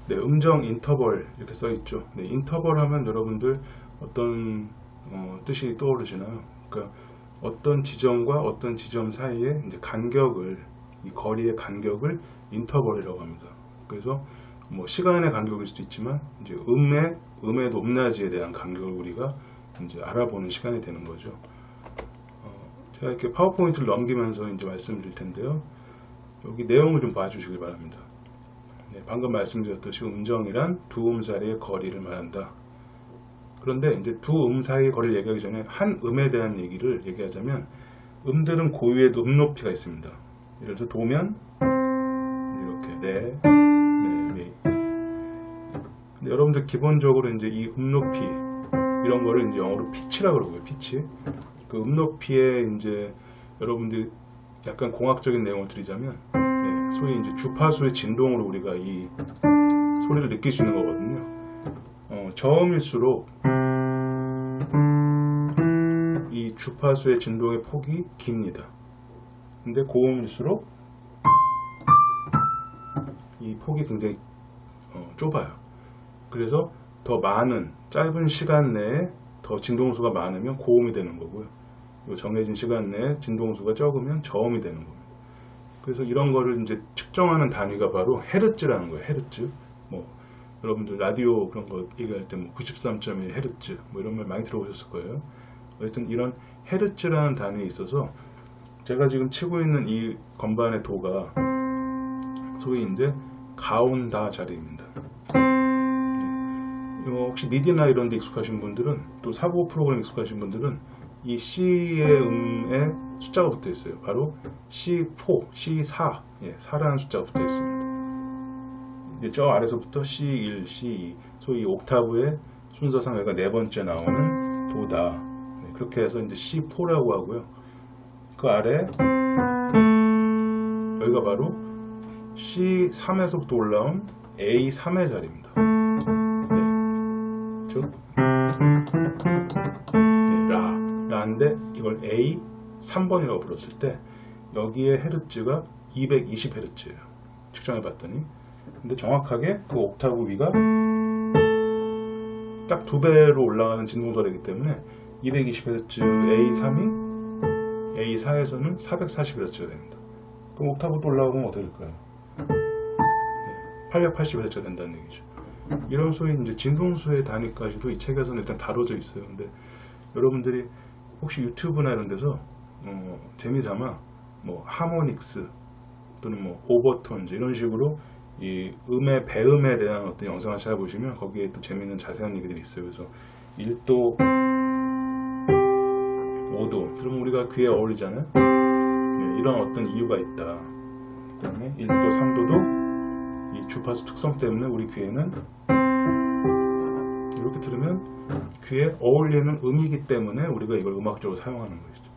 네, 음정 인터벌 이렇게 써 있죠. 네, 인터벌 하면 여러분들 어떤 뜻이 떠오르시나요? 그러니까 어떤 지점과 어떤 지점 사이에 이제 간격을, 이 거리의 간격을 인터벌이라고 합니다. 그래서 뭐 시간의 간격일 수도 있지만 이제 음의 높낮이에 대한 간격을 우리가 이제 알아보는 시간이 되는 거죠. 제가 이렇게 파워포인트를 넘기면서 이제 말씀드릴 텐데요. 여기 내용을 좀 봐주시길 바랍니다. 네, 방금 말씀드렸듯이 음정이란 두 음 사이의 거리를 말한다. 그런데 이제 두 음 사이의 거리를 얘기하기 전에 한 음에 대한 얘기를 얘기하자면, 음들은 고유의 음 높이가 있습니다. 예를 들어서 도면 이렇게 레, 미. 근데 여러분들 기본적으로 이제 이 음 높이 이런 거를 이제 영어로 피치라고 그러고요. 피치. 그 음 높이에 이제 여러분들 약간 공학적인 내용을 드리자면, 소위 이제 주파수의 진동으로 우리가 이 소리를 느낄 수 있는 거거든요. 저음일수록 이 주파수의 진동의 폭이 깁니다. 근데 고음일수록 이 폭이 굉장히 좁아요. 그래서 더 많은 짧은 시간 내에 더 진동수가 많으면 고음이 되는 거고요. 정해진 시간 내에 진동수가 적으면 저음이 되는 겁니다. 그래서 이런 거를 이제 측정하는 단위가 바로 헤르츠라는 거예요. 헤르츠. 뭐 여러분들 라디오 그런 거 얘기할 때 뭐 93.1 헤르츠 뭐 이런 말 많이 들어보셨을 거예요. 어쨌든 이런 헤르츠라는 단위에 있어서 제가 지금 치고 있는 이 건반의 도가 소위 이제 가온다 자리입니다. 혹시 미디나 이런 데 익숙하신 분들은, 또 사고 프로그램 익숙하신 분들은 이 C의 음에 숫자가 붙어 있어요. 바로 C4, C4, 4라는 숫자가 붙어 있습니다. 저 아래서부터 C1, C2, 소위 옥타브의 순서상 여기가 네 번째 나오는 도다. 그렇게 해서 이제 C4라고 하고요. 그 아래 여기가 바로 C3에서부터 올라온 A3의 자리입니다. 라인데 이걸 A3번이라고 불렀을 때 여기에 헤르츠가 220헤르츠예요. 측정해 봤더니. 근데 정확하게 그 옥타브 위가 딱 2배로 올라가는 진동소리이기 때문에 220Hz A3이 A4에서는 440Hz가 됩니다. 그럼 옥타브 또 올라가면 어떻게 될까요? 880Hz가 된다는 얘기죠. 이런 소위 이제 진동수의 단위까지도 이 책에서는 일단 다뤄져 있어요. 근데 여러분들이 혹시 유튜브나 이런 데서 재미삼아 뭐 하모닉스 또는 뭐 오버톤즈 이런 식으로 이 음의 배음에 대한 어떤 영상을 찾아보시면 거기에 또 재미있는 자세한 얘기들이 있어요. 그래서 1도, 5도 그러면 우리가 귀에 어울리잖아요. 이런 어떤 이유가 있다. 그다음에 1도, 3도도 이 주파수 특성 때문에 우리 귀에는 이렇게 들으면 귀에 어울리는 음이기 때문에 우리가 이걸 음악적으로 사용하는 것이죠.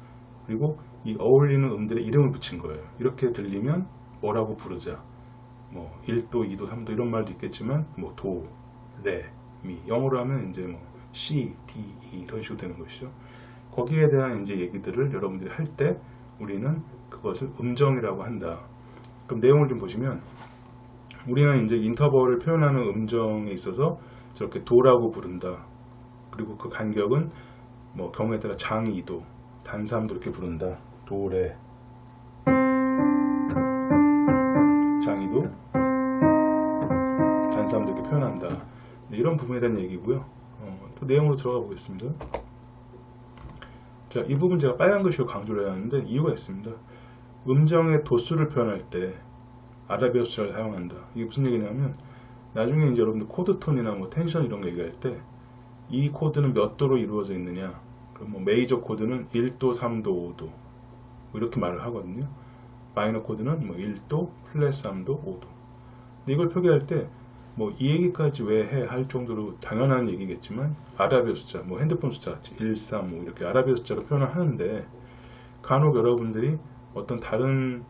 그리고 이 어울리는 음들의 이름을 붙인 거예요. 이렇게 들리면 뭐라고 부르자. 뭐 1도, 2도, 3도 이런 말도 있겠지만 뭐 도, 레, 미 영어로 하면 이제 뭐 C, D, E 이런 식으로 되는 것이죠. 거기에 대한 이제 얘기들을 여러분들이 할 때 우리는 그것을 음정이라고 한다. 그럼 내용을 좀 보시면 우리는 이제 인터벌을 표현하는 음정에 있어서 저렇게 도라고 부른다. 그리고 그 간격은 뭐 경우에 따라 장 2도, 단 3도 이렇게 부른다. 도, 레, 장 2도, 단 3도 이렇게 표현한다. 이런 부분에 대한 얘기고요. 또 내용으로 들어가 보겠습니다. 자, 이 부분 제가 빨간 글씨로 강조를 해야 하는데 이유가 있습니다. 음정의 도수를 표현할 때 아라비아 숫자를 사용한다. 이게 무슨 얘기냐면 나중에 이제 여러분들 코드톤이나 뭐 텐션 이런 거 얘기할 때 이 코드는 몇 도로 이루어져 있느냐. 그럼 뭐 메이저 코드는 1도, 3도, 5도 뭐 이렇게 말을 하거든요. 마이너 코드는 뭐 1도, 플랫 3도, 5도. 근데 이걸 표기할 때 뭐 이 얘기까지 왜 해 할 정도로 당연한 얘기겠지만 아라비아 숫자, 뭐 핸드폰 숫자 같이 1, 3, 5 이렇게 아라비아 숫자로 표현을 하는데 간혹 여러분들이 어떤 다른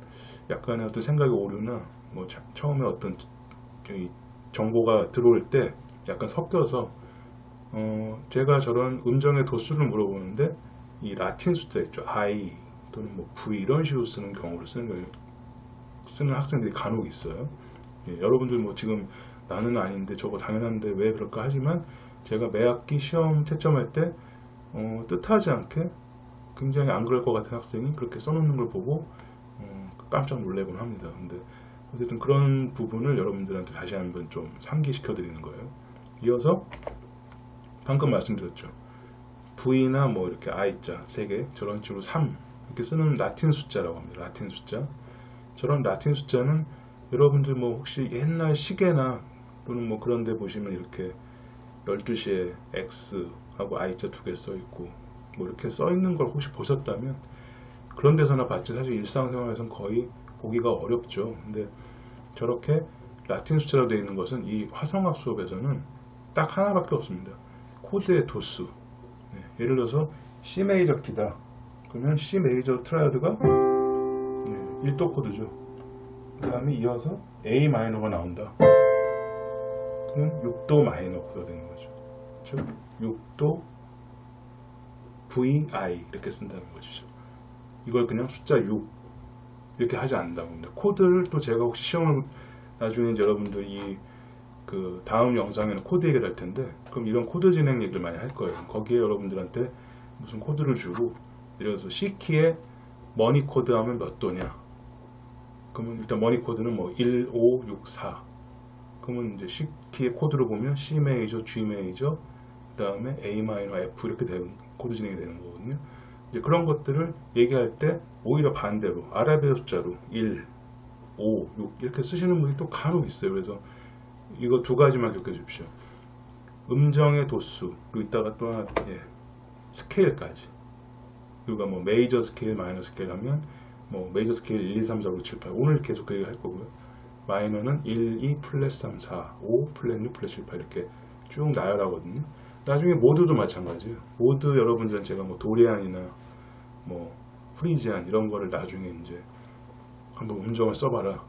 약간의 어떤 생각의 오류나 뭐 처음에 어떤 정보가 들어올 때 약간 섞여서 제가 저런 음정의 도수를 물어보는데 이 라틴 숫자 있죠. I 또는 뭐 V 이런 식으로 쓰는 경우를 쓰는 학생들이 간혹 있어요. 여러분들 뭐 지금 나는 아닌데 저거 당연한데 왜 그럴까 하지만 제가 매 학기 시험 채점할 때 뜻하지 않게 굉장히 안 그럴 것 같은 학생이 그렇게 써놓는 걸 보고 깜짝 놀래곤 합니다. 근데 어쨌든 그런 부분을 여러분들한테 다시 한번 좀 상기시켜 드리는 거예요. 이어서 방금 말씀드렸죠. V나 뭐 이렇게 I자 3개 저런 식으로 3 이렇게 쓰는 라틴 숫자라고 합니다. 라틴 숫자. 저런 라틴 숫자는 여러분들 뭐 혹시 옛날 시계나 또는 뭐 그런 데 보시면 이렇게 12시에 X하고 I자 2개 써 있고 뭐 이렇게 써 있는 걸 혹시 보셨다면 그런 데서나 봤지 사실 일상생활에서는 거의 보기가 어렵죠. 근데 저렇게 라틴 숫자로 되어 있는 것은 이 화성학 수업에서는 딱 하나밖에 없습니다. 코드의 도수. 네, 예를 들어서 C 메이저 키다. 그러면 C 메이저 트라이어드가 1도 코드죠. 그 다음에 이어서 A 마이너가 나온다. 그러면 6도 마이너 코드가 되는 거죠. 즉 6도 VI 이렇게 쓴다는 것이죠. 이걸 그냥 숫자 6 이렇게 하지 않는다고 합니다. 코드를 또 제가 혹시 시험을 나중에 이제 여러분들 그 다음 영상에는 코드 얘기를 할 텐데 그럼 이런 코드 진행 얘기를 많이 할 거예요. 거기에 여러분들한테 무슨 코드를 주고 예를 들어서 C키에 머니 코드 하면 몇 도냐 그러면 일단 머니 코드는 뭐 1, 5, 6, 4 그러면 이제 C키의 코드로 보면 C 메이저, G 메이저 그 다음에 A 마이너, F 이렇게 되는 코드 진행이 되는 거거든요. 이제 그런 것들을 얘기할 때 오히려 반대로 아라비아 숫자로 1, 5, 6 이렇게 쓰시는 분이 또 간혹 있어요. 그래서 이거 두 가지만 기억해 주십시오. 음정의 도수 그리고 이따가 또 하나 스케일까지 그리고 뭐 메이저 스케일, 마이너 스케일 하면 뭐 메이저 스케일 1, 2, 3, 4, 5, 7, 8 오늘 계속 그 얘기 할 거고요. 마이너는 1, 2, 플랫 3, 4, 5, 플랫 6, 플랫 7, 8 이렇게 쭉 나열하거든요. 나중에 모드도 마찬가지예요. 모드 여러분들은 제가 뭐 도리안이나 뭐 프리지안 이런 거를 나중에 이제 한번 음정을 써봐라.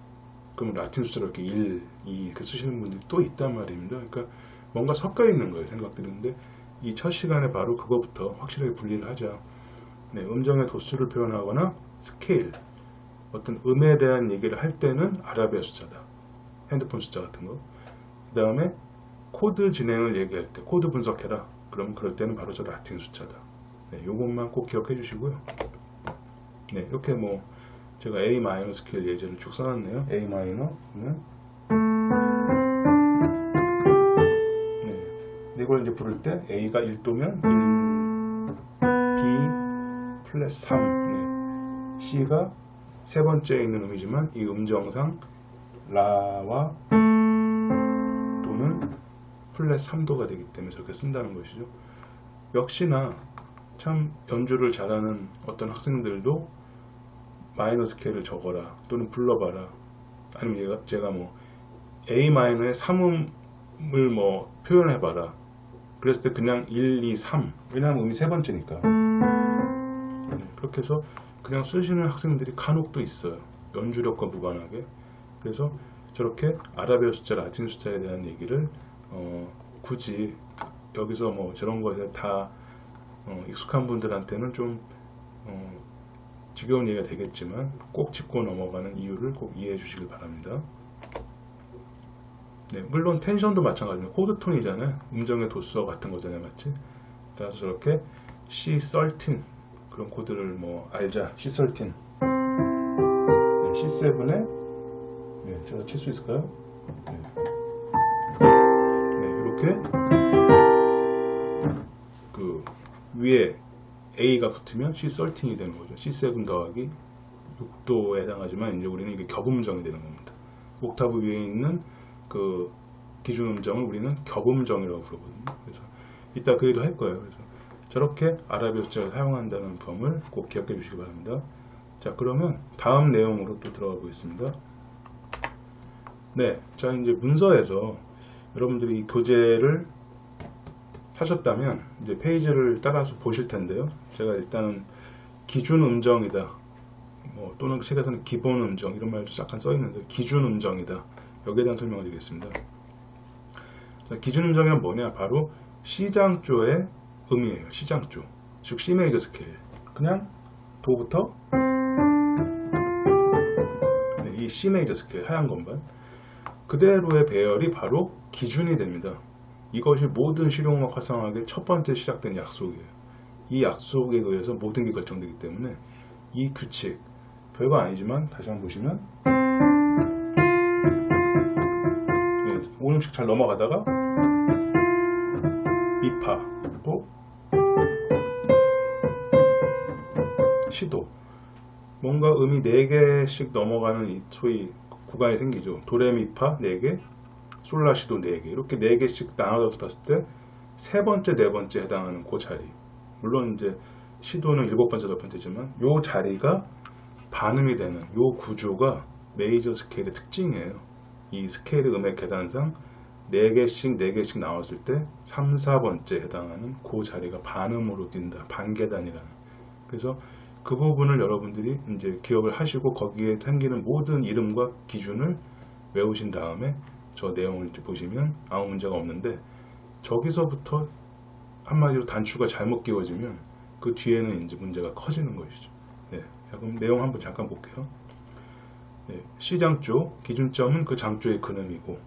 그러면 라틴 숫자로 이렇게 1, 2 이렇게 쓰시는 분들이 또 있단 말입니다. 그러니까 뭔가 섞여 있는 거예요. 생각들이. 근데 이 첫 시간에 바로 그거부터 확실하게 분리를 하자. 네, 음정의 도수를 표현하거나 스케일 어떤 음에 대한 얘기를 할 때는 아라비아 숫자다. 핸드폰 숫자 같은 거. 그 다음에 코드 진행을 얘기할 때 코드 분석해라. 그럼 그럴 때는 바로 저 라틴 숫자다. 네, 요것만 꼭 기억해 주시고요. 네, 이렇게 뭐 제가 A 마이너 스케일 예제를 쭉 써놨네요. A 마이너는 네, 이걸 이제 부를 때 A가 1도면 1, B 플랫 3, 네, C가 세 번째에 있는 음이지만 이 음정상 라와 도는 플랫 3도가 되기 때문에 저렇게 쓴다는 것이죠. 역시나 참 연주를 잘하는 어떤 학생들도 마이너 스케일을 적어라 또는 불러봐라 아니면 제가 뭐 A 마이너의 3음을 뭐 표현해봐라 그랬을 때 그냥 1, 2, 3 왜냐하면 음이 세 번째니까 네, 그렇게 해서 그냥 쓰시는 학생들이 간혹도 있어요. 연주력과 무관하게. 그래서 저렇게 아라비아 숫자, 라틴 숫자에 대한 얘기를 굳이 여기서 뭐 저런 거에 다 익숙한 분들한테는 좀 지겨운 얘기가 되겠지만 꼭 짚고 넘어가는 이유를 꼭 이해해 주시길 바랍니다. 네, 물론 텐션도 마찬가지입니다. 코드톤이잖아요. 음정의 도수와 같은 거잖아요. 맞지? 따라서 저렇게 C13 그런 코드를 뭐 알자. C13 네, C7에 네, 제가 칠 수 있을까요? 네. 네, 이렇게 그 위에 A가 붙으면 C13이 되는 거죠. C7 더하기 6도에 해당하지만 이제 우리는 이게 겹음정이 되는 겁니다. 옥타브 위에 있는 그 기준 음정을 우리는 겹음정이라고 부르거든요. 그래서 이따 그 얘기도 할 거예요. 그래서 저렇게 아라비아 숫자를 사용한다는 점을 꼭 기억해 주시기 바랍니다. 자, 그러면 다음 내용으로 또 들어가 보겠습니다. 네, 자 이제 문서에서 여러분들이 이 교재를 사셨다면 이제 페이지를 따라서 보실 텐데요. 제가 일단은 기준 음정이다. 뭐 또는 책에서는 기본 음정 이런 말도 잠깐 써 있는데 기준 음정이다. 여기에 대한 설명을 드리겠습니다. 자, 기준 음정이란 뭐냐? 바로 C장조의 음이에요. C장조. 즉 C 메이저 스케일. 그냥 도부터 네, 이 C 메이저 스케일 하얀 건반. 그대로의 배열이 바로 기준이 됩니다. 이것이 모든 실용음악 화성학의 첫 번째 시작된 약속이에요. 이 약속에 의해서 모든 게 결정되기 때문에 이 규칙, 별거 아니지만 다시 한번 보시면 오음씩 잘 넘어가다가 미파 또 시도, 뭔가 음이 4개씩 넘어가는 이 소위 구간이 생기죠. 도레미파 4개, 솔라시도 4개, 이렇게 4개씩 나눠서 봤을 때 세 번째, 네 번째 해당하는 그 자리, 물론 이제 시도는 7번째, 8번째지만 요 자리가 반음이 되는 요 구조가 메이저 스케일의 특징이에요. 이 스케일의 음의 계단상 4개씩 나왔을 때 3, 4번째 해당하는 그 자리가 반음으로 뛴다. 반계단이라는. 그래서 그 부분을 여러분들이 이제 기억을 하시고 거기에 생기는 모든 이름과 기준을 외우신 다음에 저 내용을 이제 보시면 아무 문제가 없는데, 저기서부터 한마디로 단추가 잘못 끼워지면 그 뒤에는 이제 문제가 커지는 것이죠. 네, 그럼 내용 한번 잠깐 볼게요. 네, C장조, 기준점은 그 장조의 근음이고,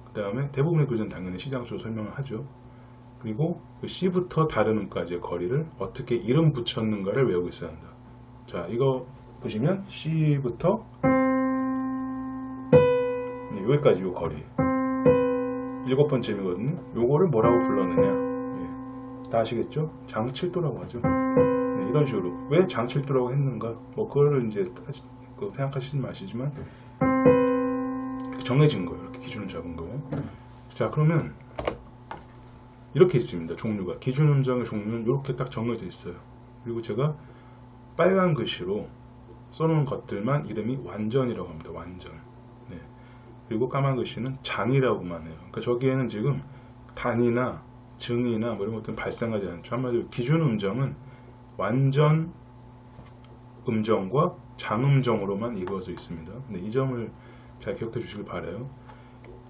그 다음에 대부분의 글은 당연히 C장조 설명을 하죠. 그리고 그 C부터 다른 음까지의 거리를 어떻게 이름 붙였는가를 외우고 있어야 한다. 자, 이거 보시면 C부터 여기까지 요 거리 7번째이거든요. 요거를 뭐라고 불렀느냐, 다 아시겠죠? 장칠도라고 하죠. 네, 이런 식으로. 왜 장칠도라고 했는가, 뭐 그거를 이제 생각하시지 마시지만 정해진 거예요. 이렇게 기준을 잡은 거예요. 자, 그러면 이렇게 있습니다. 종류가. 기준 음정의 종류는 이렇게 딱 정해져 있어요. 그리고 제가 빨간 글씨로 써놓은 것들만 이름이 완전이라고 합니다. 완전. 네. 그리고 까만 글씨는 장이라고만 해요. 그러니까 저기에는 지금 단이나 증이나 뭐 이런 것들은 발생하지 않죠. 한마디로 기준 음정은 완전 음정과 장음정으로만 이루어져 있습니다. 네, 이 점을 잘 기억해 주시길 바라요.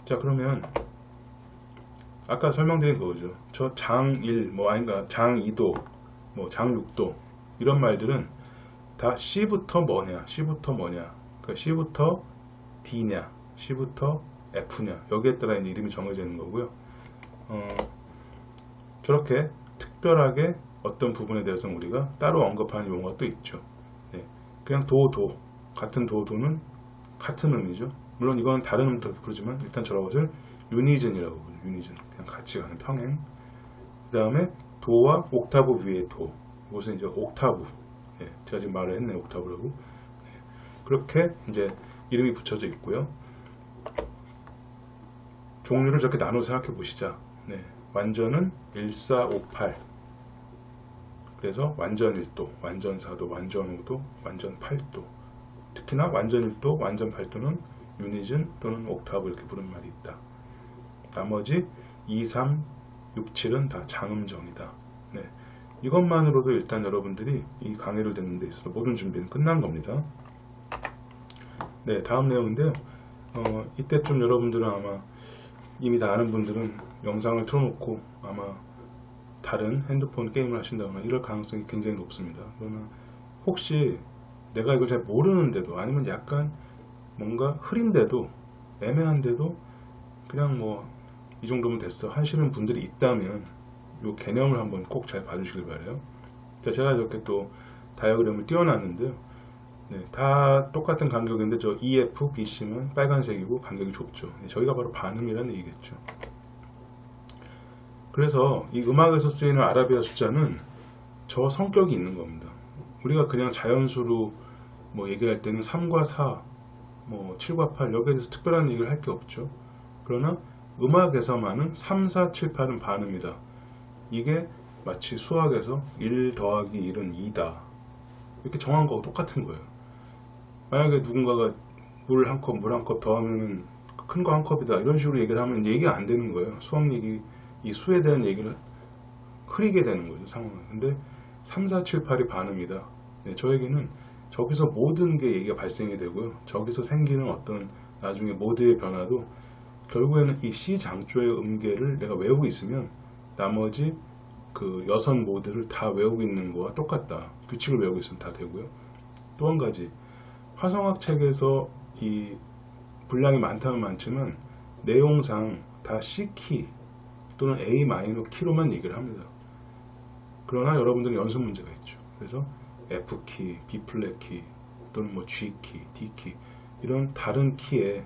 자, 그러면 아까 설명드린 거죠. 저 장1, 뭐 아닌가, 장2도, 뭐 장6도, 이런 말들은 다 C부터 뭐냐, C부터 뭐냐, 그러니까 C부터 D냐, C부터 F냐, 여기에 따라 이름이 정해져 있는 거고요. 저렇게 특별하게 어떤 부분에 대해서는 우리가 따로 언급하는 용어가 또 있죠. 네, 그냥 도도, 같은 도도는 같은 의미죠. 물론 이건 다른 의미도 부르지만 일단 저것을 유니즌이라고 부르죠. 유니즌, 그냥 같이 가는 평행. 그 다음에 도와 옥타브 위의 도, 이것은 이제 옥타브. 예, 제가 지금 말을 했네요. 옥타브라고. 예, 그렇게 이제 이름이 붙여져 있고요. 종류를 저렇게 나눠 생각해 보시자. 네, 완전은 1, 4, 5, 8. 그래서 완전 1도, 완전 4도, 완전 5도, 완전 8도. 특히나 완전 1도, 완전 8도는 유니즌 또는 옥타브 이렇게 부르는 말이 있다. 나머지 2, 3, 6, 7은 다 장음정이다. 네, 이것만으로도 일단 여러분들이 이 강의를 듣는 데 있어서 모든 준비는 끝난 겁니다. 네, 다음 내용인데요. 이때쯤 여러분들은 아마 이미 다 아는 분들은 영상을 틀어놓고 아마 다른 핸드폰 게임을 하신다거나 이럴 가능성이 굉장히 높습니다. 그러면 혹시 내가 이걸 잘 모르는데도, 아니면 약간 뭔가 흐린데도, 애매한데도 그냥 뭐 이 정도면 됐어 하시는 분들이 있다면 이 개념을 한번 꼭 잘 봐주시길 바래요. 자, 제가 이렇게 또 다이어그램을 띄워놨는데요. 네, 다 똑같은 간격인데 저 EF, BC는 빨간색이고 간격이 좁죠. 네, 저희가 바로 반음이라는 얘기겠죠. 그래서 이 음악에서 쓰이는 아라비아 숫자는 저 성격이 있는 겁니다. 우리가 그냥 자연수로 뭐 얘기할 때는 3과 4, 뭐 7과 8 여기에 대해서 특별한 얘기를 할 게 없죠. 그러나 음악에서만은 3, 4, 7, 8은 반음이다. 이게 마치 수학에서 1 더하기 1은 2다. 이렇게 정한 거하고 똑같은 거예요. 만약에 누군가가 물 한 컵, 물 한 컵 더하면 큰 거 한 컵이다. 이런 식으로 얘기를 하면 얘기가 안 되는 거예요. 수학 얘기, 이 수에 대한 얘기를 흐리게 되는 거죠, 상황을. 근데 3, 4, 7, 8이 반음이다. 네, 저에게는 저기서 모든 게 얘기가 발생이 되고요. 저기서 생기는 어떤 나중에 모드의 변화도 결국에는 이 C 장조의 음계를 내가 외우고 있으면 나머지 그 여선 모드를 다 외우고 있는 거와 똑같다. 규칙을 외우고 있으면 다 되고요. 또 한 가지, 화성학 책에서 이 분량이 많다면 많지만 내용상 다 C키 또는 A 마이너 키로만 얘기를 합니다. 그러나 여러분들은 연습 문제가 있죠. 그래서 F키, B플랫키 또는 뭐 G키, D키 이런 다른 키의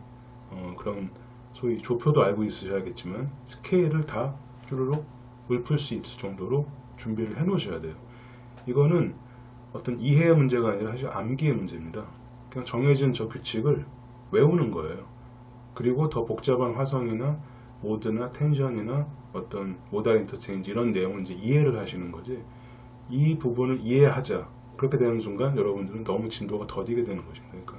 그런 소위 조표도 알고 있으셔야겠지만 스케일을 다 쭈루룩 읊을 수 있을 정도로 준비를 해 놓으셔야 돼요. 이거는 어떤 이해의 문제가 아니라 사실 암기의 문제입니다. 그냥 정해진 저 규칙을 외우는 거예요. 그리고 더 복잡한 화성이나 모드나 텐션이나 어떤 모달 인터체인지 이런 내용을 이제 이해를 하시는 거지, 이 부분을 이해하자 그렇게 되는 순간 여러분들은 너무 진도가 더디게 되는 것입니다. 그러니까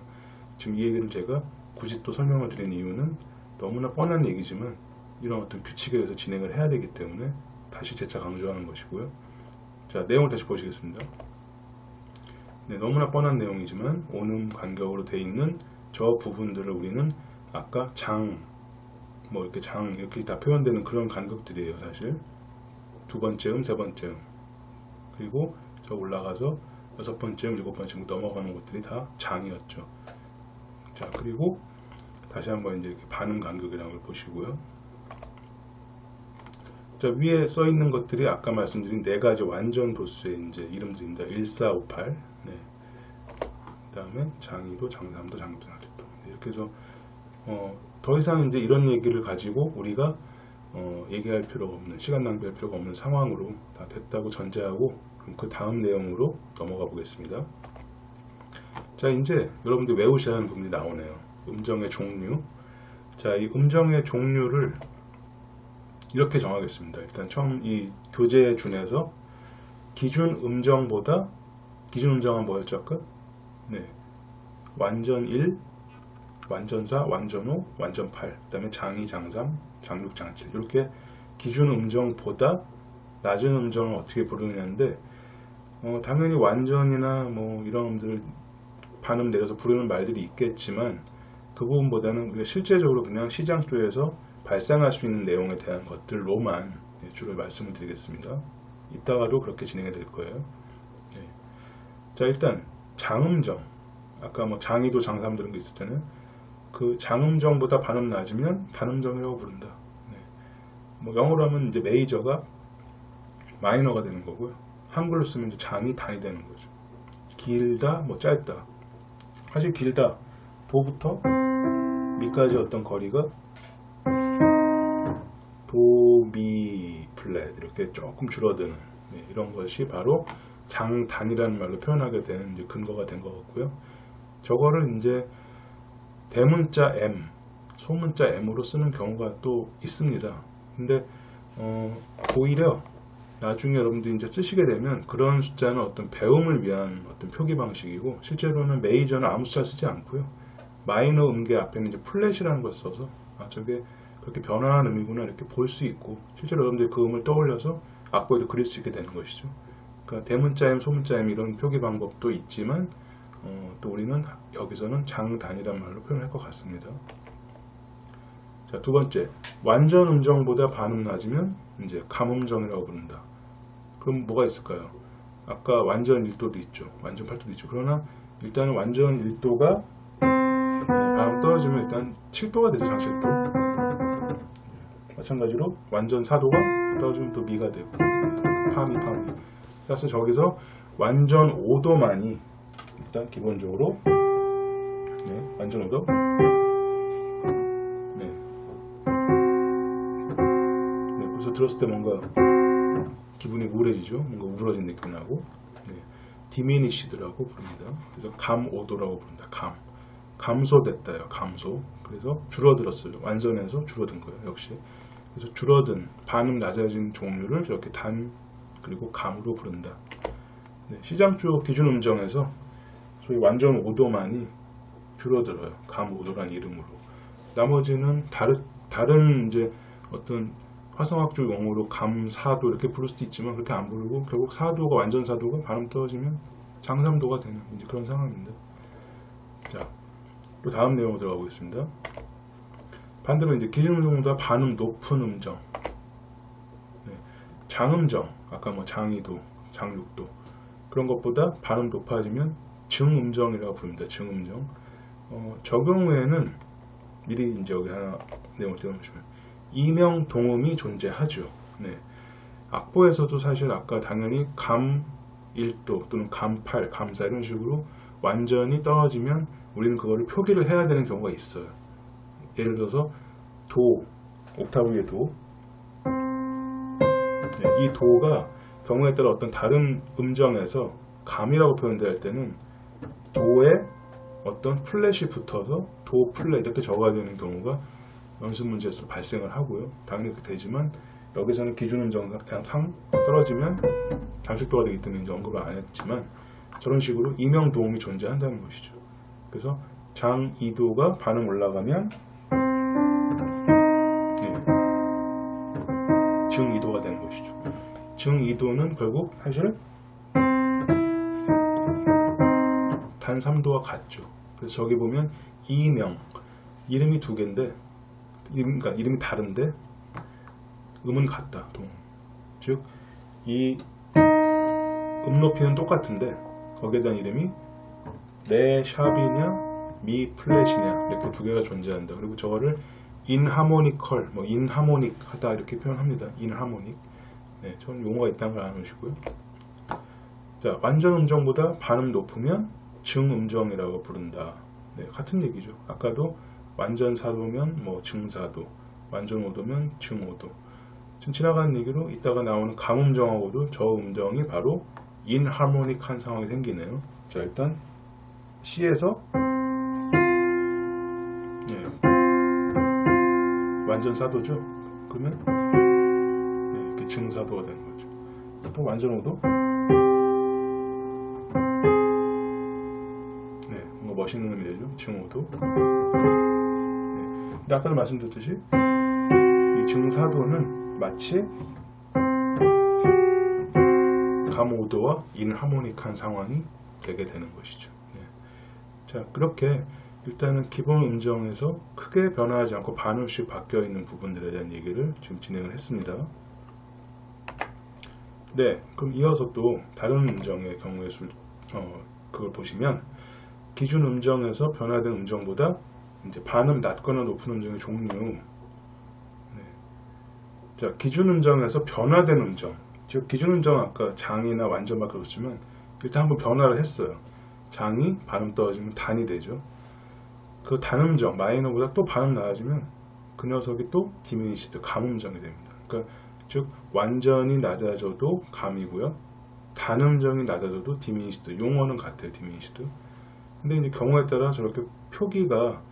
지금 이 얘기를 제가 굳이 또 설명을 드린 이유는 너무나 뻔한 얘기지만 이런 어떤 규칙에 의해서 진행을 해야 되기 때문에 다시 재차 강조하는 것이고요. 자, 내용을 다시 보시겠습니다. 네, 너무나 뻔한 내용이지만 온음 간격으로 되어 있는 저 부분들을 우리는 아까 장, 뭐 이렇게 장 이렇게 다 표현되는 그런 간격들이에요. 사실 두 번째 음, 세 번째 음, 그리고 저 올라가서 여섯 번째 음, 일곱 번째 음 넘어가는 것들이 다 장이었죠. 자, 그리고 다시 한번 이제 이렇게 반음 간격이라는 걸 보시고요. 자, 위에 써 있는 것들이 아까 말씀드린 네 가지 완전 도수의 이제 이름들입니다. 1458. 네. 그 다음에 장이도, 장삼도, 장도, 장도. 이렇게 해서 더 이상 이제 이런 얘기를 가지고 우리가 얘기할 필요가 없는, 시간 낭비할 필요가 없는 상황으로 다 됐다고 전제하고, 그럼 그 다음 내용으로 넘어가 보겠습니다. 자, 이제 여러분들 외우셔야 하는 부분이 나오네요. 음정의 종류. 자, 이 음정의 종류를 이렇게 정하겠습니다. 일단 처음 이 교재에 준해서 기준 음정보다, 기준 음정은 뭐였죠 아까? 네, 완전 1, 완전 4, 완전 5, 완전 8, 그 다음에 장2, 장3, 장6, 장7 이렇게 기준 음정보다 낮은 음정을 어떻게 부르느냐인데, 당연히 완전이나 뭐 이런 음들 반음 내려서 부르는 말들이 있겠지만 그 부분보다는 우리가 실제적으로 그냥 시장 쪽에서 발생할 수 있는 내용에 대한 것들로만 주로 말씀을 드리겠습니다. 이따가도 그렇게 진행이 될 거예요. 네. 자, 일단 장음정, 아까 뭐 장이도 장삼 이런 게 있을 때는 그 장음정보다 반음 낮으면 단음정이라고 부른다. 네. 뭐 영어로 하면 이제 메이저가 마이너가 되는 거고요. 한글로 쓰면 이제 장이 단이 되는 거죠. 길다, 뭐 짧다. 사실 길다, 도부터 미까지 어떤 거리가 도, 미, 플랫 이렇게 조금 줄어드는, 네, 이런 것이 바로 장단이라는 말로 표현하게 되는 이제 근거가 된 것 같고요. 저거를 이제 대문자 M, 소문자 M으로 쓰는 경우가 또 있습니다. 근데 오히려 나중에 여러분들이 이제 쓰시게 되면 그런 숫자는 어떤 배움을 위한 어떤 표기 방식이고, 실제로는 메이저는 아무 숫자 쓰지 않고요. 마이너 음계 앞에는 이제 플랫이라는 걸 써서 저게 그렇게 변화한 음이구나 이렇게 볼 수 있고, 실제로 여러분들이 그 음을 떠올려서 악보에도 그릴 수 있게 되는 것이죠. 그러니까 대문자음, 소문자음 이런 표기 방법도 있지만 또 우리는 여기서는 장단이란 말로 표현할 것 같습니다. 자, 두 번째, 완전 음정보다 반음 낮으면 이제 감음정이라고 부른다. 그럼 뭐가 있을까요? 아까 완전 1도도 있죠, 완전 8도도 있죠. 그러나 일단은 완전 1도가 반음 떨어지면 일단 7도가 되죠, 장 7도. 마찬가지로 완전 4도가 떨어지면 또 미가 되고, 파미. 그래서 저기서 완전 5도만이 일단 기본적으로, 네, 완전 5도, 네, 그래서 들었을 때 뭔가 기분이 우울해지죠. 뭔가 우울해진 느낌이 나고, 네, 디미니시드라고 부릅니다. 그래서 감 5도라고 부른다. 감소됐다요. 감소. 그래서 줄어들었어요. 완전해서 줄어든 거예요. 역시. 그래서 줄어든, 반음 낮아진 종류를 이렇게 단 그리고 감으로 부른다. 네, 시장 쪽 기준 음정에서 소위 완전 5도만이 줄어들어요. 감 5도라는 이름으로. 나머지는 다른 이제 어떤 화성학적 용어로 감 4도 이렇게 부를 수도 있지만 그렇게 안 부르고, 결국 4도가, 완전 4도가 반음 떨어지면 장 3도가 되는 이제 그런 상황입니다. 자, 또 다음 내용으로 들어가 보겠습니다. 반대로 이제 기준 음정보다 반음 높은 음정, 네, 장음정, 아까 뭐 장2도, 장6도 그런 것보다 반음 높아지면 증음정이라고 부릅니다. 증음정. 저 경우에는 미리 이제 여기 하나 내용을 띄워주시면 이명 동음이 존재하죠. 네. 악보에서도 사실 아까 당연히 감 1도 또는 감 8, 감 4 이런 식으로 완전히 떨어지면 우리는 그거를 표기를 해야 되는 경우가 있어요. 예를 들어서 도, 옥타브 위의 도. 네, 이 도가 경우에 따라 어떤 다른 음정에서 감이라고 표현될 때는 도에 어떤 플랫이 붙어서 도 플랫 이렇게 적어야 되는 경우가 연습 문제에서 발생을 하고요. 당연히 그렇게 되지만 여기서는 기준 음정상 떨어지면 장식도가 되기 때문에 이제 언급을 안 했지만 저런 식으로 이명 도음이 존재한다는 것이죠. 그래서 장 2도가 반음 올라가면 중 2도가 되는 것이죠. 중 2도는 결국 사실 단 3도와 같죠. 그래서 저기 보면 이명 이름이 두 개인데 그러니까 이름이 다른데 음은 같다. 즉 이 음 높이는 똑같은데 거기에 대한 이름이 레 샵이냐 미 플랫이냐 이렇게 두 개가 존재한다. 그리고 저거를 인하모니컬, 뭐 인하모닉 하다 이렇게 표현합니다. 인하모닉. 네, 저는 용어가 있다는 걸 알아놓으시고요. 자, 완전 음정보다 반음 높으면 증음정이라고 부른다. 네, 같은 얘기죠. 아까도 완전 4도면 뭐 증4도, 완전 5도면 증5도. 지금 지나가는 얘기로 이따가 나오는 감음정하고도 저음정이 바로 인하모닉한 상황이 생기네요. 자, 일단 C에서 완전 4도죠. 그러면 이렇게 증 4도가 되는 거죠. 또 완전 5도. 네, 뭔가 멋있는 의미 되죠. 증 5도. 네. 근데 아까도 말씀드렸듯이 이 증 4도는 마치 감 5도와 인하모닉한 상황이 되게 되는 것이죠. 네. 자, 그렇게 일단은 기본 음정에서 크게 변화하지 않고 반음씩 바뀌어 있는 부분들에 대한 얘기를 지금 진행을 했습니다. 네, 그럼 이어서 또 다른 음정의 경우에 그걸 보시면 기준 음정에서 변화된 음정보다 이제 반음 낮거나 높은 음정의 종류. 네. 자, 기준 음정에서 변화된 음정. 즉 기준 음정은 아까 장이나 완전만 그렇지만 일단 한번 변화를 했어요. 장이 반음 떨어지면 단이 되죠. 그 단음정, 마이너보다 또 반음 낮아지면 그 녀석이 또 디미니시드, 감음정이 됩니다. 그러니까 즉 완전히 낮아져도 감이고요. 단음정이 낮아져도 디미니시드, 용어는 같아요. 디미니시드. 근데 이제 경우에 따라 저렇게 표기가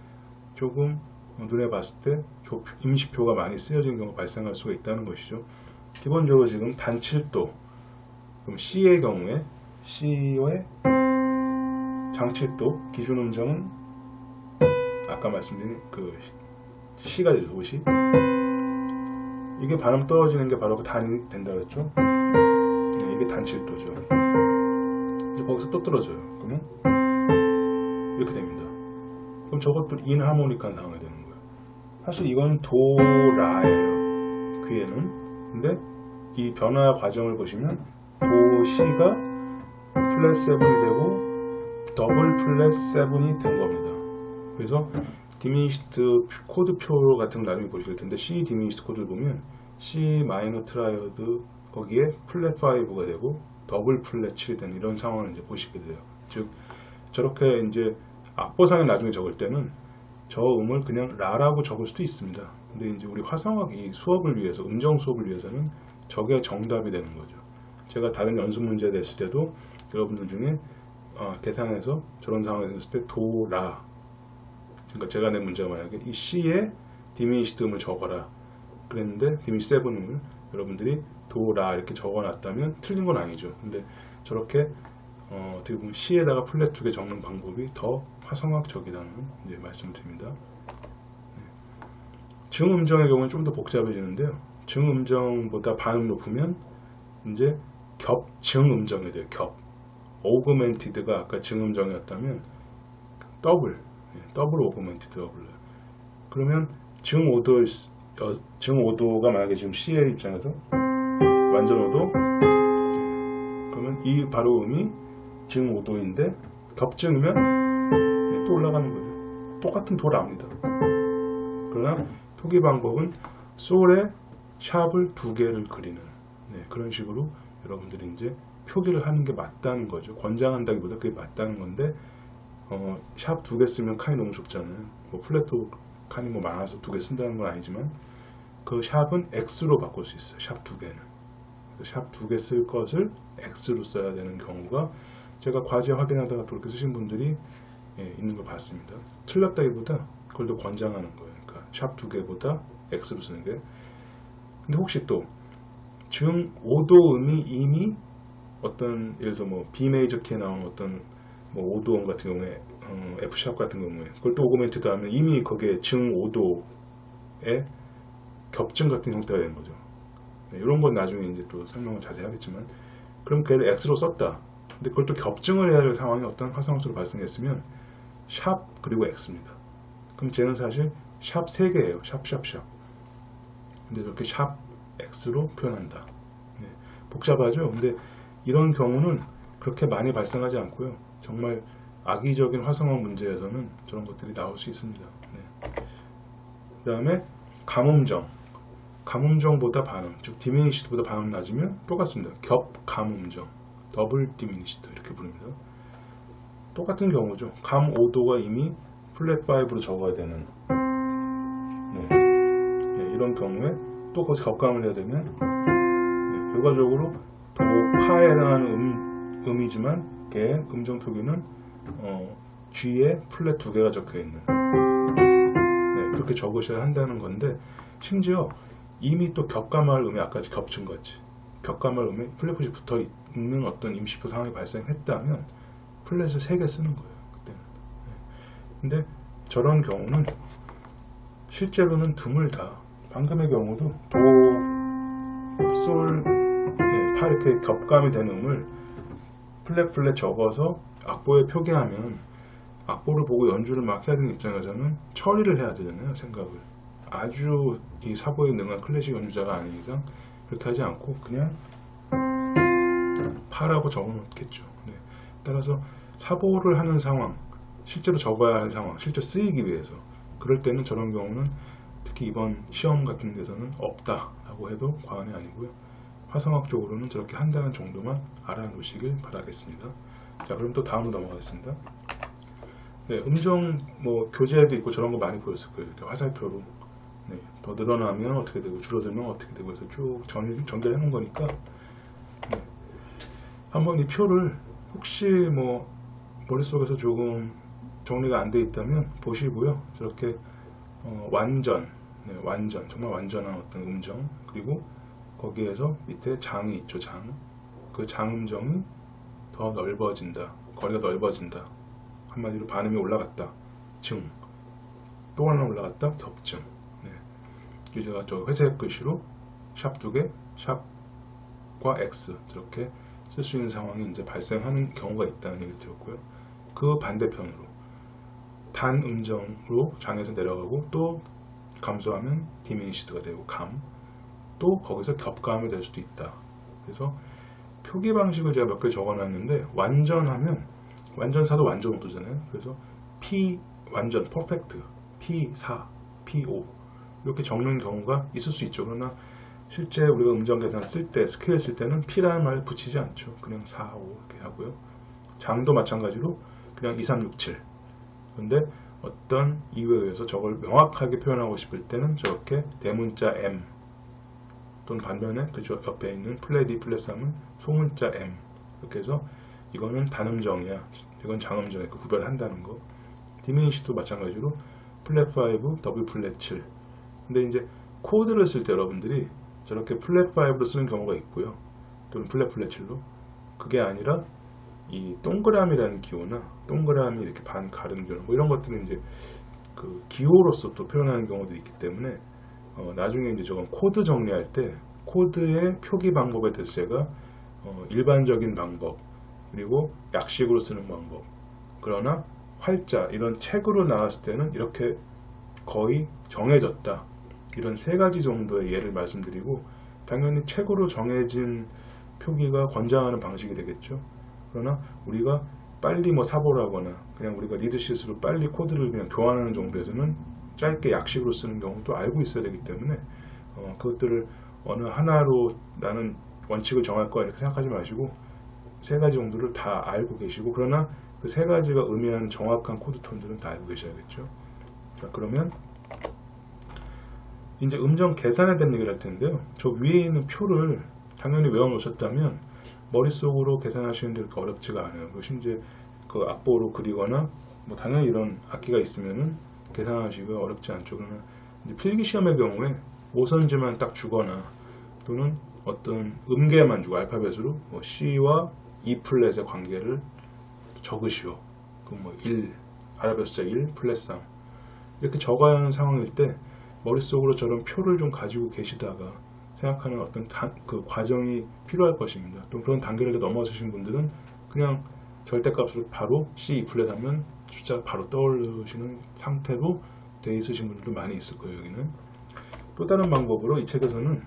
조금 눈에 봤을 때 임시표가 많이 쓰여지는 경우가 발생할 수가 있다는 것이죠. 기본적으로 지금 단 7도, 그럼 C의 경우에 C의 장 7도, 기준 음정은 아까 말씀드린 그 C가 되죠. 도시. 이게 반음 떨어지는 게 바로 그 단이 된다 그랬죠. 네, 이게 단 7도죠. 이제 거기서 또 떨어져요. 그러면 이렇게 됩니다. 그럼 저것도 인하모닉한 상황이 되는 거예요. 사실 이건 도라예요. 귀에는. 근데 이 변화 과정을 보시면 도 C가 플랫 7이 되고 더블 플랫 7이 된 겁니다. 그래서 디미니시드 코드표 같은 거 나중에 보실 텐데 C 디미니시드 코드를 보면 C 마이너 트라이어드 거기에 플랫 5가 되고 더블 플랫 7이 되는 이런 상황을 이제 보시게 돼요. 즉 저렇게 이제 악보상에 나중에 적을 때는 저 음을 그냥 라라고 적을 수도 있습니다. 근데 이제 우리 화성학 이 수업을 위해서 음정 수업을 위해서는 저게 정답이 되는 거죠. 제가 다른 연습 문제 냈을 때도 여러분들 중에 계산해서 저런 상황이 됐을 때 도, 라 그러니까 제가 낸 문제가 만약에 이 C에 디미니시드 음을 적어라 그랬는데 디미니시드 7음을 여러분들이 도, 라 이렇게 적어놨다면 틀린 건 아니죠. 근데 저렇게 어떻게 보면 C에다가 플랫 2개 적는 방법이 더 화성학적이라는 이제 말씀을 드립니다. 네. 증음정의 경우는 좀 더 복잡해지는데요. 증음정보다 반음 높으면 이제 겹증음정이 돼요. 겹. 오그멘티드가 아까 증음정이었다면 더블 오그멘티드가 불러요. 그러면 증5도가 만약에 지금 C의 입장에서 완전 5도 그러면 이 바로 음이 증5도인데 겹증이면 또 올라가는 거죠. 똑같은 도랍니다. 그러나 표기 방법은 솔에 샵을 2개를 그리는 그런 식으로 여러분들이 이제 표기를 하는 게 맞다는 거죠. 권장한다기보다 그게 맞다는 건데 샵 2개 쓰면 칸이 너무 좁잖아요. 뭐 플랫도 칸이 뭐 많아서 2개 쓴다는 건 아니지만 그 샵은 X로 바꿀 수 있어요. 샵 2개는. 샵 2개 쓸 것을 X로 써야 되는 경우가 제가 과제 확인하다가 그렇게 쓰신 분들이 있는 걸 봤습니다. 틀렸다기보다 그걸 더 권장하는 거예요. 그러니까 샵 2개보다 X로 쓰는 게. 근데 혹시 또 오도음이 이미 어떤 예를 들어 뭐 B 메이저 키에 나오는 어떤 뭐 오도음 같은 경우에 F 샵 같은 경우에 그걸 또 오그멘트드 하면 이미 거기에 오도의 겹증 같은 형태가 되는 거죠. 이런 건 나중에 이제 또 설명을 자세히 하겠지만 그럼 걔를 X로 썼다. 근데 그걸 또 겹증을 해야 할 상황이 어떤 화성어수로 발생했으면 샵 그리고 X입니다. 그럼 쟤는 사실 샵 3개예요. 샵. 근데 이렇게 샵 X로 표현한다. 복잡하죠? 근데 이런 경우는 그렇게 많이 발생하지 않고요. 정말 악의적인 화성어 문제에서는 저런 것들이 나올 수 있습니다. 그 다음에 감음정보다 반음, 즉 디미니시드보다 반음 낮으면 똑같습니다. 겹감음정, 더블 디미니시드 이렇게 부릅니다. 똑같은 경우죠. 감 5도가 이미 플랫 5로 적어야 되는 이런 경우에 또 거기서 겹감을 해야 되면 결과적으로 도, 파에 해당하는 음이지만 걔 음정 표기는 G에 플랫 2개가 적혀있는 그렇게 적으셔야 한다는 건데 심지어 이미 또 겹감할 음이 아까 겹친 거지. 겹감할 음에 플랫풋이 붙어 있는 어떤 임시표 상황이 발생했다면 플랫을 3개 쓰는 거예요. 그때는. 근데 저런 경우는 실제로는 드물다. 방금의 경우도 도, 솔, 파 이렇게 겹감이 된 음을 플랫 적어서 악보에 표기하면 악보를 보고 연주를 막 해야 되는 입장에서는 처리를 해야 되잖아요. 생각을. 아주 이 사고에 능한 클래식 연주자가 아닌 이상 그렇게 하지 않고 그냥 파라고 적어 놓겠죠. 따라서 사고를 하는 상황, 실제로 적어야 할 상황, 실제 쓰이기 위해서 그럴 때는 저런 경우는 특히 이번 시험 같은 데서는 없다라고 해도 과언이 아니고요. 화성학적으로는 저렇게 한다는 정도만 알아놓으시길 바라겠습니다. 자, 그럼 또 다음으로 넘어가겠습니다. 음정 뭐 교재에도 있고 저런 거 많이 보였을 거예요. 이렇게 화살표로 더 늘어나면 어떻게 되고 줄어들면 어떻게 되고 해서 쭉 전개를 해놓은 거니까 한번 이 표를 혹시 뭐 머릿속에서 조금 정리가 안 돼 있다면 보시고요. 저렇게 완전 정말 완전한 어떤 음정 그리고 거기에서 밑에 장이 있죠. 그 장음정이 더 넓어진다. 거리가 넓어진다. 한마디로 반음이 올라갔다. 또 하나 올라갔다. 겹증. 제가 저 회색 글씨로 샵 2개, 샵과 X 저렇게 쓸 수 있는 상황이 이제 발생하는 경우가 있다는 얘기를 들었고요. 그 반대편으로 단 음정으로 장에서 내려가고 또 감소하면 디미니시드가 되고 또 거기서 겹감이 될 수도 있다. 그래서 표기 방식을 제가 몇 개 적어놨는데 완전하면 완전사도 완전 오도잖아요. 그래서 P 완전 퍼펙트 P4, P5 이렇게 적는 경우가 있을 수 있죠. 그러나 실제 우리가 음정 계산 쓸 때, 스케일 쓸 때는 P라는 말을 붙이지 않죠. 그냥 4, 5 이렇게 하고요. 장도 마찬가지로 그냥 2, 3, 6, 7. 그런데 어떤 이유에 의해서 저걸 명확하게 표현하고 싶을 때는 저렇게 대문자 M 또는 반면에 그 옆에 있는 플랫 2, 플랫 3은 소문자 M 이렇게 해서 이거는 단음정이야. 이건 장음정이야. 구별한다는 거. 디미니시도 마찬가지로 플랫 5, W 플랫 7. 근데 이제 코드를 쓸 때 여러분들이 저렇게 플랫 5로 쓰는 경우가 있고요. 또는 플랫 7로. 그게 아니라 이 동그라미라는 기호나 동그라미 이렇게 반 가른 기호 뭐 이런 것들은 이제 그 기호로서 또 표현하는 경우도 있기 때문에 나중에 이제 저건 코드 정리할 때 코드의 표기 방법에 대해서 제가 일반적인 방법 그리고 약식으로 쓰는 방법 그러나 활자 이런 책으로 나왔을 때는 이렇게 거의 정해졌다. 이런 3가지 정도의 예를 말씀드리고 당연히 책으로 정해진 표기가 권장하는 방식이 되겠죠. 그러나 우리가 빨리 뭐 사보라거나 그냥 우리가 리드시트로 빨리 코드를 그냥 교환하는 정도에서는 짧게 약식으로 쓰는 경우도 알고 있어야 되기 때문에 그것들을 어느 하나로 나는 원칙을 정할 거야 이렇게 생각하지 마시고 세 가지 정도를 다 알고 계시고, 그러나 그 세 가지가 의미하는 정확한 코드 톤들은 다 알고 계셔야겠죠. 자, 그러면 이제 음정 계산에 대한 얘기를 할 텐데요. 저 위에 있는 표를 당연히 외워 놓으셨다면 머릿속으로 계산하시는데 그렇게 어렵지가 않아요. 그것이 이제 그 악보로 그리거나 뭐 당연히 이런 악기가 있으면은 계산하시기가 어렵지 않죠. 그러나 이제 필기 시험의 경우에 오선지만 딱 주거나 또는 어떤 음계만 주고 알파벳으로 뭐 C와 E 플랫의 관계를 적으시오. 그 뭐 1, 아랍의 숫자 1, 플랫 3 이렇게 적어야 하는 상황일 때 머릿속으로 저런 표를 좀 가지고 계시다가 생각하는 어떤 그 과정이 필요할 것입니다. 또 그런 단계를 넘어서신 분들은 그냥 절대값으로 바로 C, E 플랫 하면 숫자가 바로 떠오르시는 상태로 돼 있으신 분들도 많이 있을 거예요. 여기는 또 다른 방법으로 이 책에서는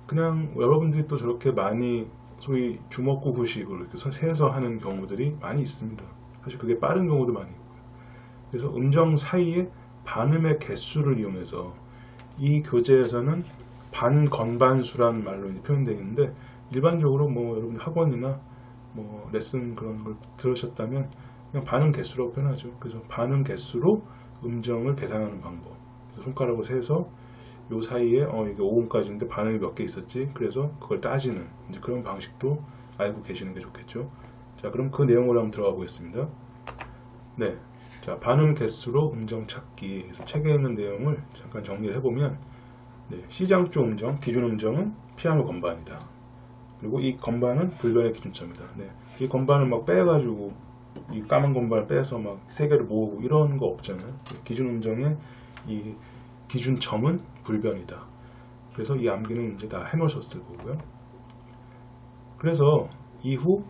그냥 여러분들이 또 저렇게 많이 소위 주먹구구식으로 이렇게 세서 하는 경우들이 많이 있습니다. 사실 그게 빠른 경우도 많이 있고요. 그래서 음정 사이에 반음의 개수를 이용해서 이 교재에서는 반건반수라는 말로 표현되어 있는데, 일반적으로 뭐 여러분 학원이나 뭐 레슨 그런 걸 들으셨다면 그냥 반음 개수라고 표현하죠. 그래서 반음 개수로 음정을 계산하는 방법. 그래서 손가락으로 세서 요 사이에 이게 5음까지인데 반음이 몇 개 있었지, 그래서 그걸 따지는 이제 그런 방식도 알고 계시는 게 좋겠죠. 자, 그럼 그 내용으로 한번 들어가 보겠습니다. 네, 자, 반음 개수로 음정 찾기. 그래서 책에 있는 내용을 잠깐 정리를 해보면, 네, C장조 음정, 기준 음정은 피아노 건반이다. 그리고 이 건반은 불변의 기준점이다. 네, 이 건반을 막 빼가지고 이 까만 건반을 빼서 막 세 개를 모으고 이런 거 없잖아요. 기준 음정의 이 기준점은 불변이다. 그래서 이 암기는 이제 다 해놓으셨을 거고요. 그래서 이후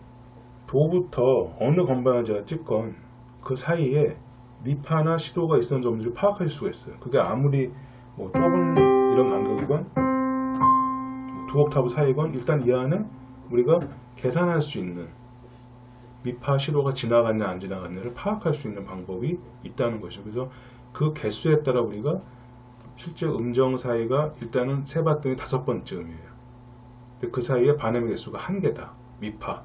도부터 어느 건반을 제가 찍건 그 사이에 미파나 시도가 있었던 점들을 파악할 수가 있어요. 그게 아무리 뭐 좁은 이런 간격이건 두 옥타브 사이건 일단 이 안에 우리가 계산할 수 있는 미파 시도가 지나갔냐 안 지나갔냐를 파악할 수 있는 방법이 있다는 것이죠. 그래서 그 개수에 따라 우리가 실제 음정 사이가 일단은 세봤더니 5번째 음이에요. 그 사이에 반음의 개수가 1개다. 미파.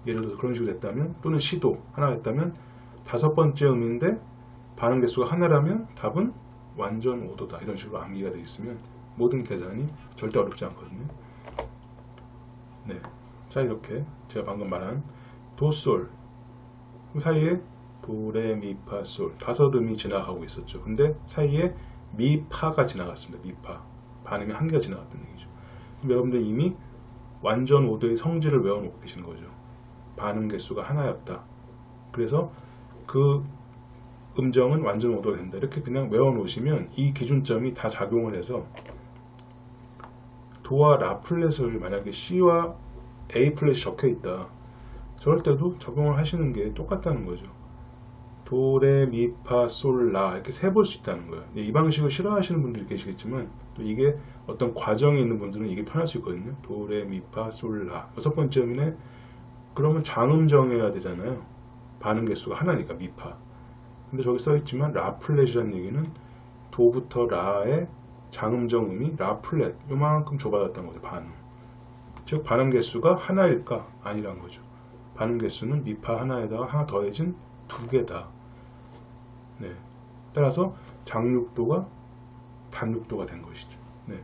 예를 들어서 그런 식으로 됐다면, 또는 시도 하나 했다면 5번째 음인데 반음 개수가 하나라면 답은 완전 오도다. 이런 식으로 암기가 되어 있으면 모든 계산이 절대 어렵지 않거든요. 네, 자, 이렇게 제가 방금 말한 도, 솔 그 사이에 도, 레, 미, 파, 솔 5음이 지나가고 있었죠. 근데 사이에 미파가 지나갔습니다. 미파. 반음이 1개가 지나갔다는 얘기죠. 여러분들 이미 완전 오도의 성질을 외워놓고 계시는 거죠. 반음 개수가 하나였다. 그래서 그 음정은 완전 오도가 된다. 이렇게 그냥 외워놓으시면 이 기준점이 다 작용을 해서 도와 라 플랫을 만약에 C와 A 플랫이 적혀 있다. 저럴 때도 적용을 하시는 게 똑같다는 거죠. 도, 레, 미, 파, 솔, 라 이렇게 세볼 수 있다는 거예요. 이 방식을 싫어하시는 분들이 계시겠지만 또 이게 어떤 과정이 있는 분들은 이게 편할 수 있거든요. 도, 레, 미, 파, 솔, 라 6번째 음이네. 그러면 장음 정해야 되잖아요. 반음 개수가 하나니까 미파. 근데 저기 써있지만 라 플랫이라는 얘기는 도부터 라의 장음정 음이 라 플랫 요만큼 좁아졌다는 거죠. 반음. 즉 반음 개수가 하나일까? 아니란 거죠. 반음 개수는 미파 하나에다가 하나 더해진 2개다. 네. 따라서 장육도가 단육도가 된 것이죠. 네.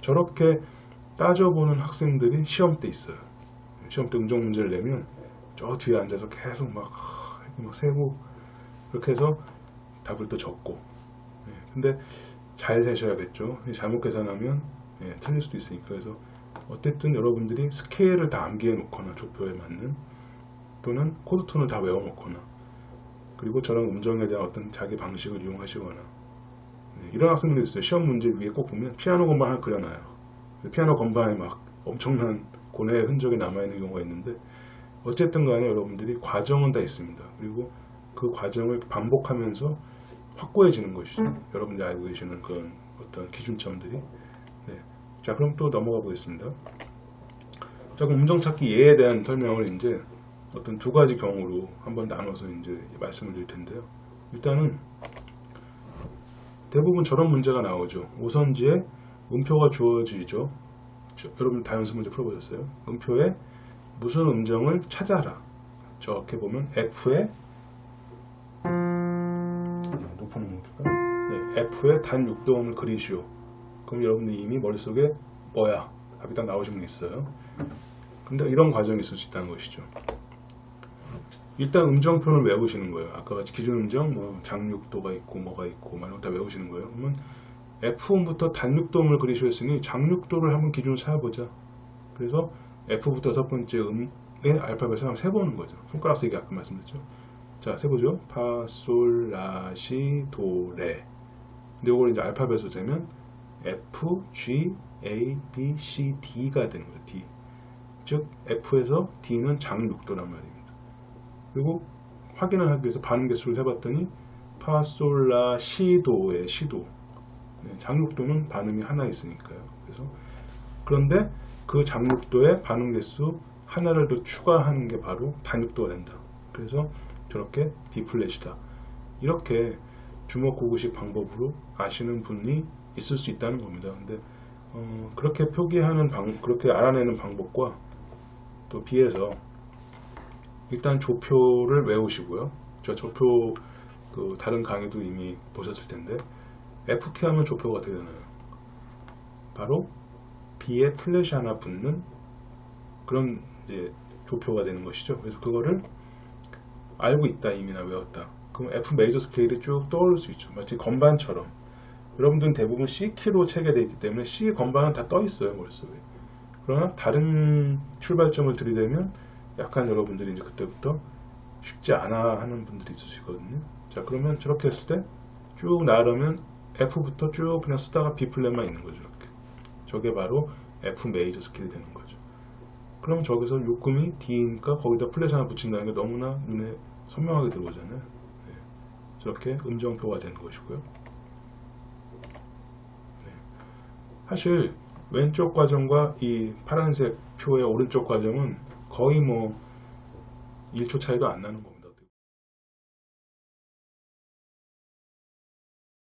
저렇게 따져보는 학생들이 시험 때 있어요. 시험 때 음정 문제를 내면 저 뒤에 앉아서 계속 막 세고 그렇게 해서 답을 또 적고. 네. 근데 잘 세셔야겠죠. 잘못 계산하면 틀릴 수도 있으니까. 그래서 어쨌든 여러분들이 스케일을 다 암기해 놓거나 족표에 맞는, 또는 코드톤을 다 외워 놓거나, 그리고 저런 음정에 대한 어떤 자기 방식을 이용하시거나. 이런 학생들이 있어요. 시험 문제 위에 꼭 보면 피아노 건반 하나 그려놔요. 피아노 건반에 막 엄청난 고뇌의 흔적이 남아있는 경우가 있는데, 어쨌든 간에 여러분들이 과정은 다 있습니다. 그리고 그 과정을 반복하면서 확고해지는 것이죠. 여러분들이 알고 계시는 그런 어떤 기준점들이. 네. 자, 그럼 또 넘어가 보겠습니다. 자, 그럼 음정 찾기 예에 대한 설명을 이제 어떤 2가지 경우로 한번 나눠서 이제 말씀을 드릴 텐데요. 일단은 대부분 저런 문제가 나오죠. 오선지에 음표가 주어지죠. 여러분 다 연습 문제 풀어보셨어요? 음표에 무슨 음정을 찾아라. 저렇게 보면 F의 높은 음표가 F의 단 6도음을 그리시오. 그럼 여러분들 이미 머릿속에 뭐야? 답이 딱 나오신 분 있어요. 근데 이런 과정이 있을 수 있다는 것이죠. 일단 음정표를 외우시는 거예요. 아까 같이 기준 음정, 뭐 장육도가 있고 뭐가 있고 막 이런 거 다 외우시는 거예요. 그러면 F음부터 단육도음을 그리시오 했으니 장육도를 한번 기준으로 찾아보자. 그래서 F부터 첫 번째 음의 알파벳을 한번 세보는 거죠. 손가락 세기 아까 말씀드렸죠. 자, 세보죠. 파, 솔, 라, 시, 도, 레. 근데 이걸 이제 알파벳으로 세면 F, G, A, B, C, D가 되는 거예요. D. 즉 F에서 D는 장육도란 말입니다. 그리고 확인을 하기 위해서 반음 개수를 세봤더니 파, 솔, 라, 시도의 시도. 장육도는 반음이 하나 있으니까요. 그래서 그런데 그 장육도의 반음 개수 하나를 더 추가하는 게 바로 단육도가 된다. 그래서 저렇게 D 플랫이다. 이렇게 주먹구구식 방법으로 아시는 분이 있을 수 있다는 겁니다. 근데 그렇게 표기하는 그렇게 알아내는 방법과 또 비해서 일단 조표를 외우시고요. 제가 조표 다른 강의도 이미 보셨을 텐데 F키 하면 조표가 어떻게 되나요? 바로 B에 플랫이 하나 붙는 그런 이제 조표가 되는 것이죠. 그래서 그거를 알고 있다, 이미나 외웠다. 그럼 F 메이저 스케일이 쭉 떠오를 수 있죠. 마치 건반처럼. 여러분들은 대부분 C키로 체계되어 있기 때문에 C 건반은 다 떠 있어요, 머릿속에. 그러나 다른 출발점을 들이대면 약간 여러분들이 이제 그때부터 쉽지 않아 하는 분들이 있을 수 있거든요. 자, 그러면 저렇게 했을 때 쭉 나가려면 F부터 쭉 그냥 쓰다가 B 플랫만 있는 거죠. 이렇게. 저게 바로 F 메이저 스케일이 되는 거죠. 그럼 저기서 6금이 D니까 거기다 플랫 하나 붙인다는 게 너무나 눈에 선명하게 들어오잖아요. 네. 저렇게 음정표가 되는 것이고요. 네. 사실 왼쪽 과정과 이 파란색 표의 오른쪽 과정은 거의 뭐 1초 차이도 안 나는 겁니다.